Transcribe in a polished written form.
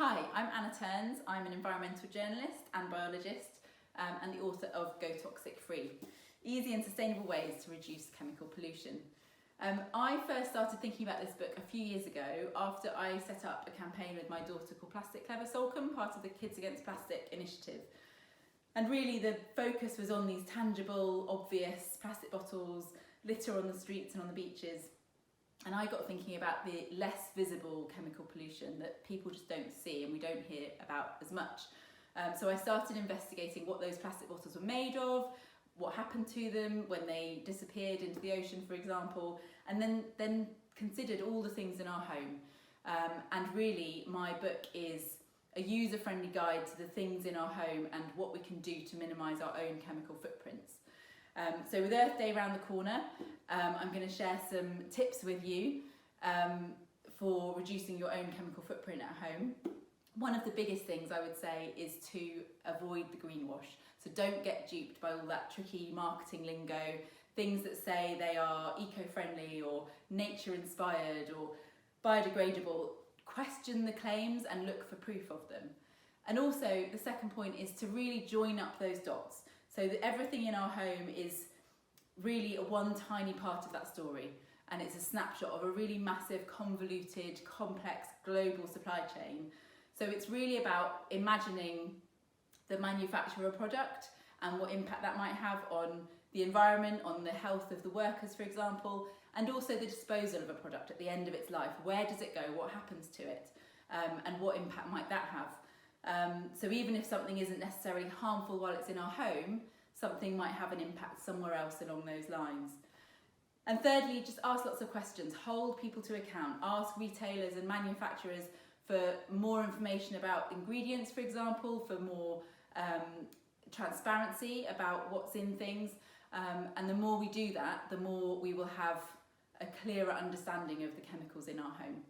Hi, I'm Anna Turns. I'm an environmental journalist and biologist and the author of Go Toxic Free, Easy and Sustainable Ways to Reduce Chemical Pollution. I first started thinking about this book a few years ago after I set up a campaign with my daughter called Plastic Clever Solcombe, part of the Kids Against Plastic initiative. And really the focus was on these tangible, obvious plastic bottles, litter on the streets and on the beaches. And I got thinking about the less visible chemical pollution that people just don't see and we don't hear about as much. So I started investigating what those plastic bottles were made of, what happened to them when they disappeared into the ocean, for example, and then considered all the things in our home. And really, my book is a user-friendly guide to the things in our home and what we can do to minimise our own chemical footprints. So with Earth Day around the corner, I'm going to share some tips with you for reducing your own chemical footprint at home. One of the biggest things I would say is to avoid the greenwash. So don't get duped by all that tricky marketing lingo, things that say they are eco-friendly or nature-inspired or biodegradable. Question the claims and look for proof of them. And also the second point is to really join up those dots so that everything in our home is really one tiny part of that story, and it's a snapshot of a really massive, convoluted, complex global supply chain. So it's really about imagining the manufacture of a product and what impact that might have on the environment, on the health of the workers, for example, and also the disposal of a product at the end of its life. Where does it go? What happens to it? And what impact might that have? So even if something isn't necessarily harmful while it's in our home, something might have an impact somewhere else along those lines. And thirdly, just ask lots of questions. Hold people to account. Ask retailers and manufacturers for more information about ingredients, for example, for more transparency about what's in things. And the more we do that, the more we will have a clearer understanding of the chemicals in our home.